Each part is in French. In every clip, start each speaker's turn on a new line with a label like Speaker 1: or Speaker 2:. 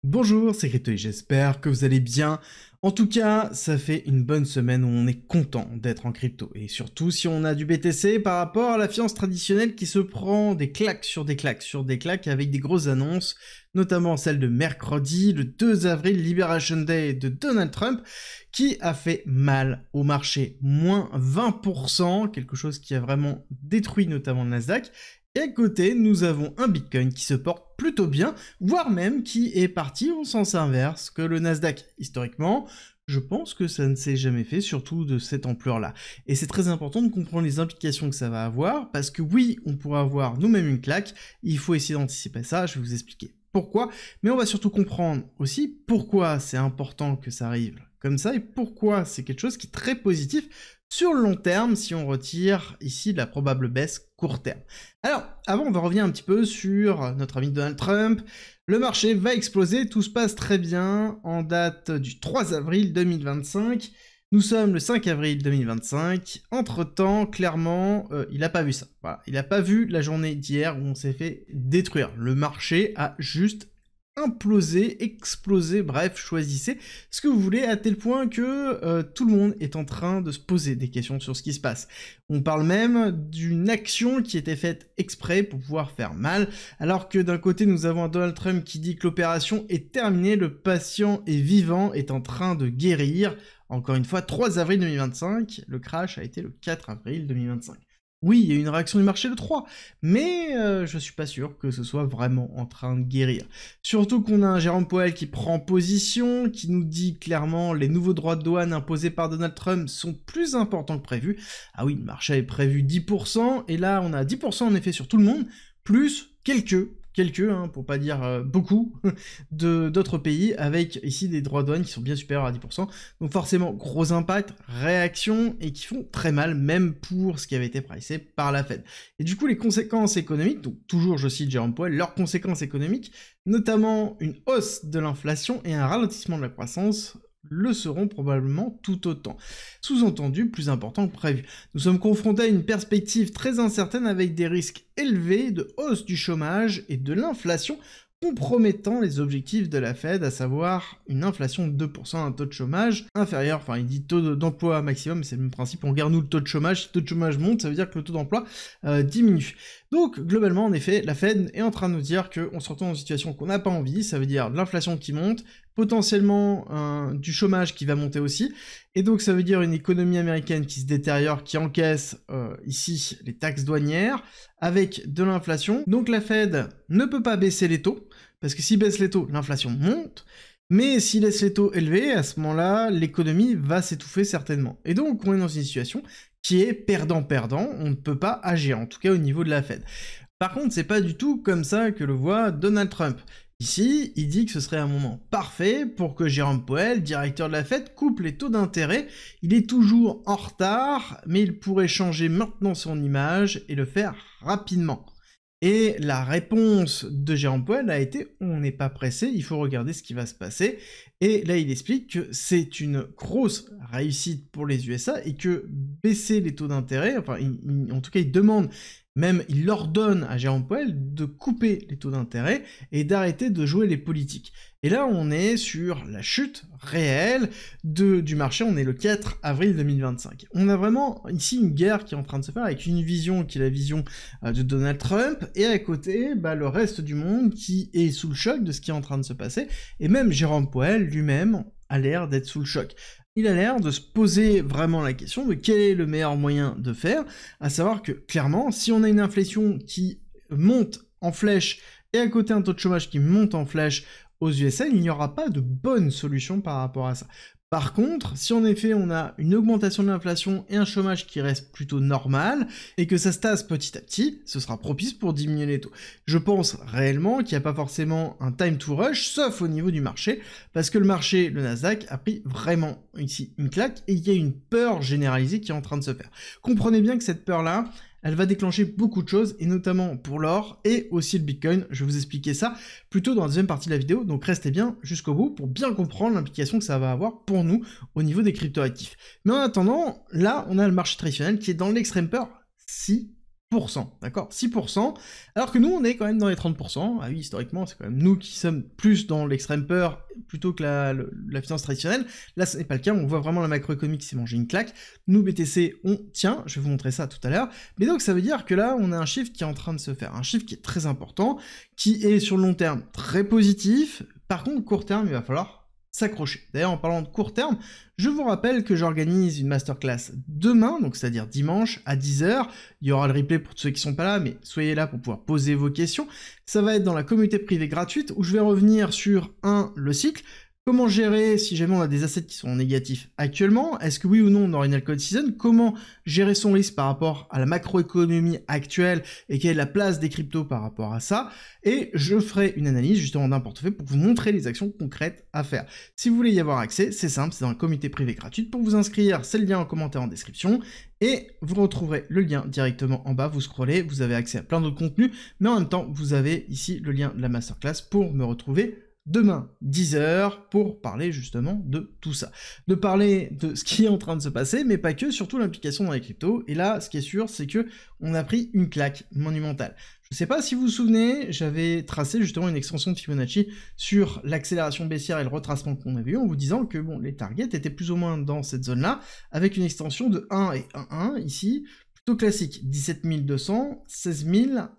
Speaker 1: Bonjour, c'est Crypto et j'espère que vous allez bien. En tout cas, ça fait une bonne semaine où on est content d'être en crypto. Et surtout si on a du BTC par rapport à la finance traditionnelle qui se prend des claques sur des claques sur des claques avec des grosses annonces, notamment celle de mercredi, le 2 avril, Liberation Day de Donald Trump, qui a fait mal au marché, moins 20%, quelque chose qui a vraiment détruit notamment le Nasdaq. Et à côté, nous avons un Bitcoin qui se porte plutôt bien, voire même qui est parti en sens inverse que le Nasdaq. Historiquement, je pense que ça ne s'est jamais fait, surtout de cette ampleur-là. Et c'est très important de comprendre les implications que ça va avoir, parce que oui, on pourra avoir nous-mêmes une claque, il faut essayer d'anticiper ça, je vais vous expliquer pourquoi, mais on va surtout comprendre aussi pourquoi c'est important que ça arrive comme ça, et pourquoi c'est quelque chose qui est très positif sur le long terme, si on retire ici la probable baisse court terme. Alors, avant, on va revenir un petit peu sur notre ami Donald Trump. Le marché va exploser, tout se passe très bien en date du 3 avril 2025. Nous sommes le 5 avril 2025. Entre-temps, clairement, il n'a pas vu ça. Voilà. Il n'a pas vu la journée d'hier où on s'est fait détruire. Le marché a juste imploser, exploser, bref, choisissez ce que vous voulez, à tel point que tout le monde est en train de se poser des questions sur ce qui se passe. On parle même d'une action qui était faite exprès pour pouvoir faire mal, alors que d'un côté nous avons un Donald Trump qui dit que l'opération est terminée, le patient est vivant, est en train de guérir. Encore une fois, 3 avril 2025, le crash a été le 4 avril 2025. Oui, il y a eu une réaction du marché le 3, mais je suis pas sûr que ce soit vraiment en train de guérir. Surtout qu'on a un Jérôme Powell qui prend position, qui nous dit clairement les nouveaux droits de douane imposés par Donald Trump sont plus importants que prévu. Ah oui, le marché avait prévu 10%, et là on a 10% en effet sur tout le monde, plus quelques, hein, pour pas dire beaucoup, d'autres pays, avec ici des droits de douane qui sont bien supérieurs à 10%. Donc forcément, gros impact, réaction, et qui font très mal, même pour ce qui avait été pricé par la Fed. Et du coup, les conséquences économiques, donc toujours je cite Jérôme Powell, leurs conséquences économiques, notamment une hausse de l'inflation et un ralentissement de la croissance, le seront probablement tout autant. Sous-entendu, plus important que prévu. Nous sommes confrontés à une perspective très incertaine avec des risques élevés de hausse du chômage et de l'inflation, compromettant les objectifs de la Fed, à savoir une inflation de 2%, un taux de chômage inférieur, enfin il dit taux d'emploi maximum, c'est le même principe, on regarde nous le taux de chômage, si le taux de chômage monte, ça veut dire que le taux d'emploi diminue. Donc globalement, en effet, la Fed est en train de nous dire qu'on se retrouve dans une situation qu'on n'a pas envie, ça veut dire de l'inflation qui monte, potentiellement du chômage qui va monter aussi, et donc ça veut dire une économie américaine qui se détériore, qui encaisse ici les taxes douanières, avec de l'inflation. Donc la Fed ne peut pas baisser les taux, parce que s'il baisse les taux, l'inflation monte, mais s'il laisse les taux élevés, à ce moment-là, l'économie va s'étouffer certainement. Et donc on est dans une situation qui est perdant-perdant, on ne peut pas agir, en tout cas au niveau de la Fed. Par contre, c'est pas du tout comme ça que le voit Donald Trump. Ici, il dit que ce serait un moment parfait pour que Jérôme Powell, directeur de la Fed, coupe les taux d'intérêt. Il est toujours en retard, mais il pourrait changer maintenant son image et le faire rapidement. Et la réponse de Jérôme Powell a été « on n'est pas pressé, il faut regarder ce qui va se passer ». Et là, il explique que c'est une grosse réussite pour les USA et que baisser les taux d'intérêt, enfin, en tout cas, il demande, même il ordonne à Jérôme Powell de couper les taux d'intérêt et d'arrêter de jouer les politiques. Et là, on est sur la chute réelle du marché, on est le 4 avril 2025. On a vraiment ici une guerre qui est en train de se faire avec une vision qui est la vision de Donald Trump, et à côté, le reste du monde qui est sous le choc de ce qui est en train de se passer, et même Jérôme Powell lui-même a l'air d'être sous le choc. Il a l'air de se poser vraiment la question de quel est le meilleur moyen de faire, à savoir que, clairement, si on a une inflation qui monte en flèche, et à côté un taux de chômage qui monte en flèche aux USA, il n'y aura pas de bonne solution par rapport à ça. Par contre, si en effet on a une augmentation de l'inflation et un chômage qui reste plutôt normal, et que ça se tasse petit à petit, ce sera propice pour diminuer les taux. Je pense réellement qu'il n'y a pas forcément un time to rush, sauf au niveau du marché, parce que le marché, le Nasdaq, a pris vraiment ici une claque, et il y a une peur généralisée qui est en train de se faire. Comprenez bien que cette peur-là, elle va déclencher beaucoup de choses, et notamment pour l'or, et aussi le Bitcoin. Je vais vous expliquer ça plutôt dans la deuxième partie de la vidéo, donc restez bien jusqu'au bout pour bien comprendre l'implication que ça va avoir pour nous au niveau des cryptoactifs. Mais en attendant, là, on a le marché traditionnel qui est dans l'extrême peur, si d'accord? 6%, alors que nous, on est quand même dans les 30%. Ah oui, historiquement, c'est quand même nous qui sommes plus dans l'extrême peur plutôt que la finance traditionnelle. Là, ce n'est pas le cas, on voit vraiment la macroéconomie qui s'est mangé une claque. Nous, BTC, on tient, je vais vous montrer ça tout à l'heure. Mais donc, ça veut dire que là, on a un chiffre qui est en train de se faire, un chiffre qui est très important, qui est sur le long terme très positif. Par contre, court terme, il va falloir s'accrocher. D'ailleurs, en parlant de court terme, je vous rappelle que j'organise une masterclass demain, donc c'est-à-dire dimanche à 10h. Il y aura le replay pour ceux qui sont pas là, mais soyez là pour pouvoir poser vos questions. Ça va être dans la communauté privée gratuite où je vais revenir sur le cycle. Comment gérer si jamais on a des assets qui sont en négatif actuellement? Est-ce que oui ou non on aura une alcohol season? Comment gérer son risque par rapport à la macroéconomie actuelle et quelle est la place des cryptos par rapport à ça? Et je ferai une analyse justement d'un portefeuille pour vous montrer les actions concrètes à faire. Si vous voulez y avoir accès, c'est simple, c'est dans la communauté privée gratuite. Pour vous inscrire, c'est le lien en commentaire en description. Et vous retrouverez le lien directement en bas, vous scrollez, vous avez accès à plein d'autres contenus, mais en même temps, vous avez ici le lien de la masterclass pour me retrouver demain, 10h, pour parler justement de tout ça. De parler de ce qui est en train de se passer, mais pas que, surtout l'implication dans les cryptos. Et là, ce qui est sûr, c'est que on a pris une claque monumentale. Je ne sais pas si vous vous souvenez, j'avais tracé justement une extension de Fibonacci sur l'accélération baissière et le retracement qu'on avait eu, en vous disant que bon, les targets étaient plus ou moins dans cette zone-là, avec une extension de 1 et 1,1 ici, plutôt classique, 17 200, 16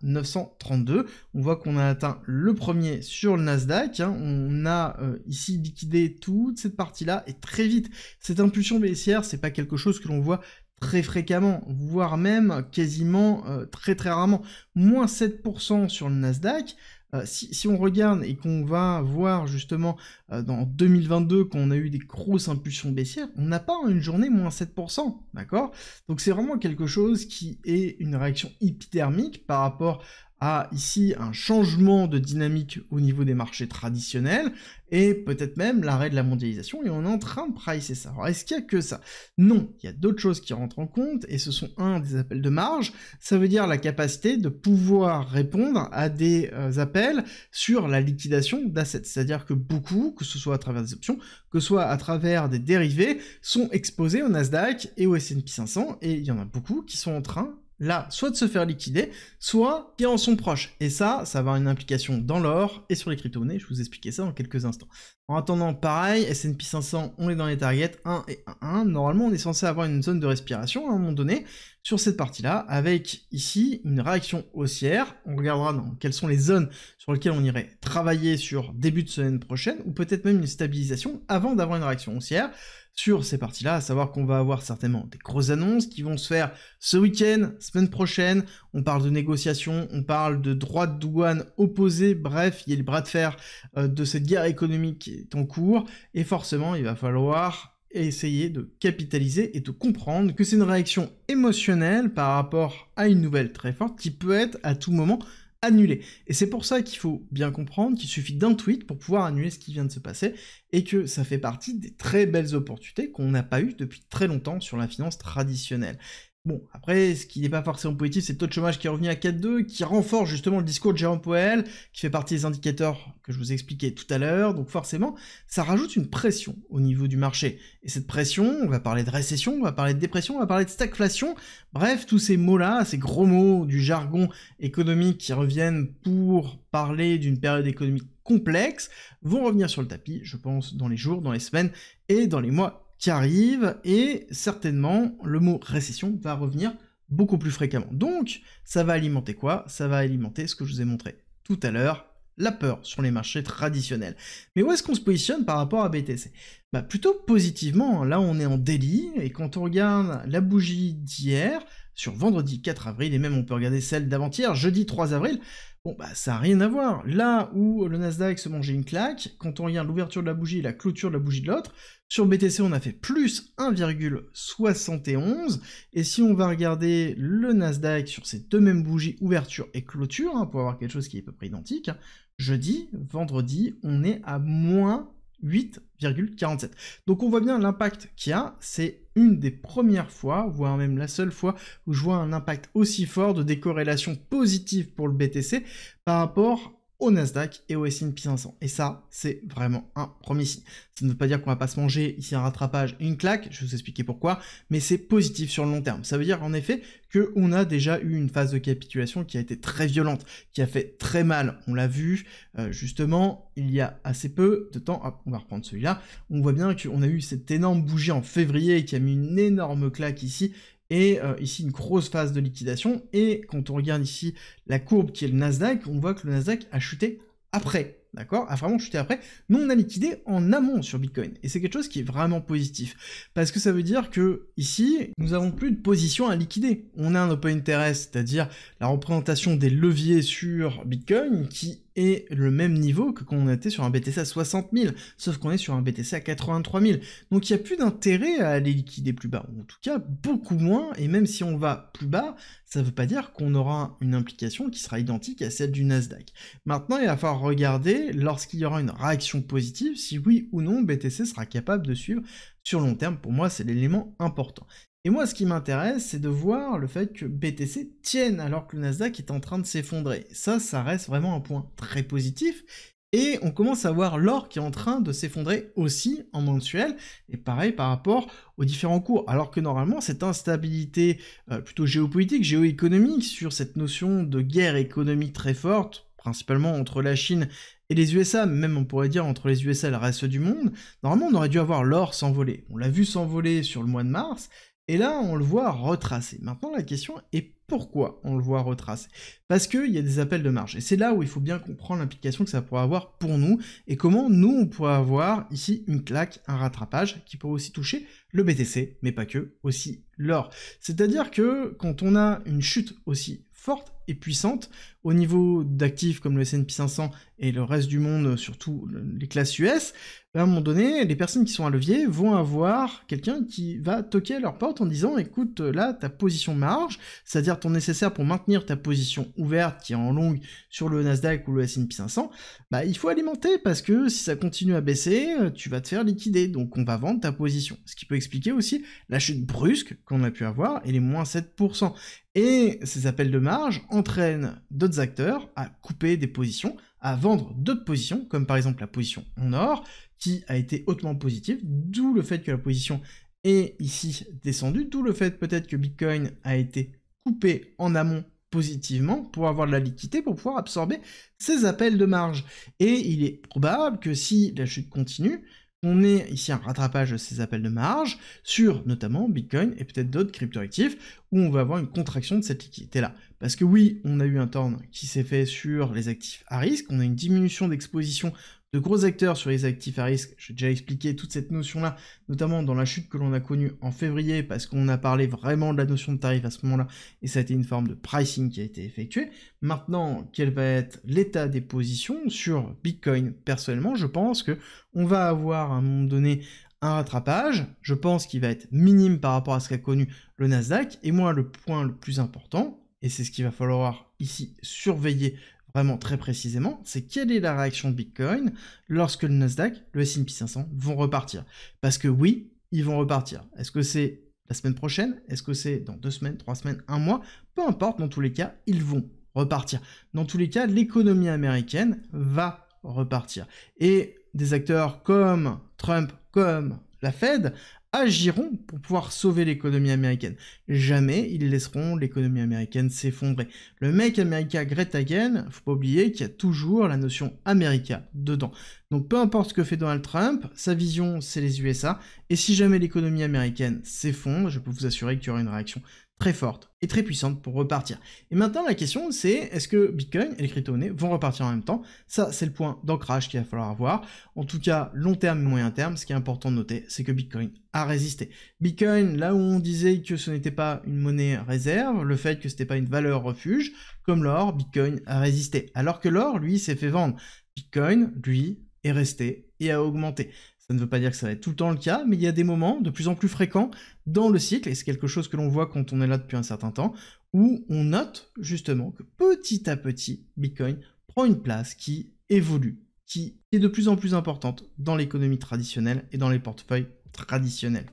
Speaker 1: 932. On voit qu'on a atteint le premier sur le Nasdaq. On a ici liquidé toute cette partie-là et très vite. Cette impulsion baissière, c'est pas quelque chose que l'on voit très fréquemment, voire même quasiment très très rarement. Moins 7% sur le Nasdaq. Si on regarde et qu'on va voir justement dans 2022 quand on a eu des grosses impulsions baissières, on n'a pas en une journée moins 7%, d'accord? Donc c'est vraiment quelque chose qui est une réaction épidermique par rapport à ici un changement de dynamique au niveau des marchés traditionnels et peut-être même l'arrêt de la mondialisation et on est en train de pricer ça. Alors est-ce qu'il y a que ça? Non, il y a d'autres choses qui rentrent en compte et ce sont des appels de marge, ça veut dire la capacité de pouvoir répondre à des appels sur la liquidation d'assets, c'est-à-dire que beaucoup, que ce soit à travers des options, que ce soit à travers des dérivés, sont exposés au Nasdaq et au S&P 500 et il y en a beaucoup qui sont en train là, soit de se faire liquider, soit qui en sont proches. Et ça va avoir une implication dans l'or et sur les crypto-monnaies, je vais vous expliquer ça dans quelques instants. En attendant, pareil, S&P 500, on est dans les targets 1 et 1,1. Normalement, on est censé avoir une zone de respiration à un moment donné sur cette partie-là, avec ici une réaction haussière. On regardera dans quelles sont les zones sur lesquelles on irait travailler sur début de semaine prochaine, ou peut-être même une stabilisation avant d'avoir une réaction haussière sur ces parties-là, à savoir qu'on va avoir certainement des grosses annonces qui vont se faire ce week-end, semaine prochaine, on parle de négociations, on parle de droits de douane opposés, bref, il y a le bras de fer de cette guerre économique qui est en cours, et forcément, il va falloir essayer de capitaliser et de comprendre que c'est une réaction émotionnelle par rapport à une nouvelle très forte qui peut être à tout moment annulé. Et c'est pour ça qu'il faut bien comprendre qu'il suffit d'un tweet pour pouvoir annuler ce qui vient de se passer, et que ça fait partie des très belles opportunités qu'on n'a pas eues depuis très longtemps sur la finance traditionnelle. Bon, après, ce qui n'est pas forcément positif, c'est le taux de chômage qui est revenu à 4,2, qui renforce justement le discours de Jérôme Powell, qui fait partie des indicateurs que je vous ai expliqués tout à l'heure, donc forcément, ça rajoute une pression au niveau du marché. Et cette pression, on va parler de récession, on va parler de dépression, on va parler de stagflation, bref, tous ces mots-là, ces gros mots du jargon économique qui reviennent pour parler d'une période économique complexe, vont revenir sur le tapis, je pense, dans les jours, dans les semaines et dans les mois qui arrive, et certainement le mot récession va revenir beaucoup plus fréquemment. Donc ça va alimenter quoi? Ça va alimenter ce que je vous ai montré tout à l'heure, la peur sur les marchés traditionnels. Mais où est-ce qu'on se positionne par rapport à BTC? Bah plutôt positivement, là on est en daily, et quand on regarde la bougie d'hier, sur vendredi 4 avril, et même on peut regarder celle d'avant-hier, jeudi 3 avril, bon bah ça n'a rien à voir. Là où le Nasdaq se mangeait une claque, quand on regarde l'ouverture de la bougie et la clôture de la bougie de l'autre, sur BTC on a fait plus 1,71, et si on va regarder le Nasdaq sur ces deux mêmes bougies, ouverture et clôture, pour avoir quelque chose qui est à peu près identique, jeudi, vendredi, on est à moins 8,47. Donc on voit bien l'impact qu'il y a, c'est une des premières fois, voire même la seule fois, où je vois un impact aussi fort de décorrélation positive pour le BTC par rapport au Nasdaq et au S&P 500. Et ça, c'est vraiment un premier signe. Ça ne veut pas dire qu'on va pas se manger ici un rattrapage et une claque, je vais vous expliquer pourquoi, mais c'est positif sur le long terme. Ça veut dire en effet qu'on a déjà eu une phase de capitulation qui a été très violente, qui a fait très mal. On l'a vu justement il y a assez peu de temps. Hop, on va reprendre celui-là. On voit bien qu'on a eu cette énorme bougie en février qui a mis une énorme claque ici. Et ici une grosse phase de liquidation, et quand on regarde ici la courbe qui est le Nasdaq, on voit que le Nasdaq a chuté après, d'accord, a vraiment chuté après. Nous on a liquidé en amont sur Bitcoin, et c'est quelque chose qui est vraiment positif, parce que ça veut dire que ici, nous avons plus de position à liquider. On a un open interest, c'est-à-dire la représentation des leviers sur Bitcoin, qui est le même niveau que quand on était sur un BTC à 60 000, sauf qu'on est sur un BTC à 83 000. Donc il n'y a plus d'intérêt à aller liquider plus bas, ou en tout cas beaucoup moins, et même si on va plus bas, ça ne veut pas dire qu'on aura une implication qui sera identique à celle du Nasdaq. Maintenant, il va falloir regarder, lorsqu'il y aura une réaction positive, si oui ou non BTC sera capable de suivre sur long terme. Pour moi, c'est l'élément important. Et moi, ce qui m'intéresse, c'est de voir le fait que BTC tienne alors que le Nasdaq est en train de s'effondrer. Ça reste vraiment un point très positif. Et on commence à voir l'or qui est en train de s'effondrer aussi en mensuel, et pareil par rapport aux différents cours. Alors que normalement, cette instabilité plutôt géopolitique, géoéconomique, sur cette notion de guerre économique très forte, principalement entre la Chine et les USA, même on pourrait dire entre les USA et le reste du monde, normalement on aurait dû avoir l'or s'envoler. On l'a vu s'envoler sur le mois de mars, et là, on le voit retracer. Maintenant, la question est pourquoi on le voit retracer? Parce qu'il y a des appels de marge. Et c'est là où il faut bien comprendre l'implication que ça pourrait avoir pour nous, et comment nous, on pourrait avoir ici une claque, un rattrapage, qui peut aussi toucher le BTC, mais pas que, aussi l'or. C'est-à-dire que quand on a une chute aussi forte et puissante au niveau d'actifs comme le S&P 500 et le reste du monde, surtout les classes US, à un moment donné, les personnes qui sont à levier vont avoir quelqu'un qui va toquer à leur porte en disant « Écoute, là, ta position marge, c'est-à-dire ton nécessaire pour maintenir ta position ouverte qui est en longue sur le Nasdaq ou le S&P 500, bah, il faut alimenter parce que si ça continue à baisser, tu vas te faire liquider, donc on va vendre ta position. » Ce qui peut expliquer aussi la chute brusque qu'on a pu avoir et les moins 7%. Et ces appels de marge entraînent d'autres acteurs à couper des positions, à vendre d'autres positions, comme par exemple la position en or, qui a été hautement positive, d'où le fait que la position est ici descendue, d'où le fait peut-être que Bitcoin a été coupé en amont positivement pour avoir de la liquidité, pour pouvoir absorber ces appels de marge. Et il est probable que si la chute continue, on ait ici un rattrapage de ces appels de marge sur notamment Bitcoin et peut-être d'autres cryptoactifs où on va avoir une contraction de cette liquidité-là. Parce que oui, on a eu un turn qui s'est fait sur les actifs à risque, on a une diminution d'exposition de gros acteurs sur les actifs à risque. J'ai déjà expliqué toute cette notion-là, notamment dans la chute que l'on a connue en février, parce qu'on a parlé vraiment de la notion de tarif à ce moment-là, et ça a été une forme de pricing qui a été effectuée. Maintenant, quel va être l'état des positions sur Bitcoin? Personnellement, je pense que on va avoir à un moment donné un rattrapage, je pense qu'il va être minime par rapport à ce qu'a connu le Nasdaq, et moi le point le plus important, et c'est ce qu'il va falloir ici surveiller vraiment très précisément, c'est quelle est la réaction de Bitcoin lorsque le Nasdaq, le S&P 500 vont repartir. Parce que oui, ils vont repartir. Est-ce que c'est la semaine prochaine? Est-ce que c'est dans 2 semaines, 3 semaines, 1 mois? Peu importe, dans tous les cas, ils vont repartir. Dans tous les cas, l'économie américaine va repartir. Et des acteurs comme Trump, comme la Fed, agiront pour pouvoir sauver l'économie américaine. Jamais ils laisseront l'économie américaine s'effondrer. Le Make America Great Again, faut pas oublier qu'il y a toujours la notion America dedans. Donc peu importe ce que fait Donald Trump, sa vision c'est les USA, et si jamais l'économie américaine s'effondre, je peux vous assurer qu'il y aura une réaction très forte et très puissante pour repartir. Et maintenant la question c'est, est-ce que Bitcoin et les crypto-monnaies vont repartir en même temps? Ça c'est le point d'ancrage qu'il va falloir avoir. En tout cas, long terme et moyen terme, ce qui est important de noter, c'est que Bitcoin a résisté. Bitcoin, là où on disait que ce n'était pas une monnaie réserve, le fait que ce n'était pas une valeur refuge, comme l'or, Bitcoin a résisté. Alors que l'or, lui, s'est fait vendre. Bitcoin, lui, est resté et a augmenté. Ça ne veut pas dire que ça va être tout le temps le cas, mais il y a des moments de plus en plus fréquents dans le cycle, et c'est quelque chose que l'on voit quand on est là depuis un certain temps, où on note justement que petit à petit, Bitcoin prend une place qui évolue, qui est de plus en plus importante dans l'économie traditionnelle et dans les portefeuilles traditionnels.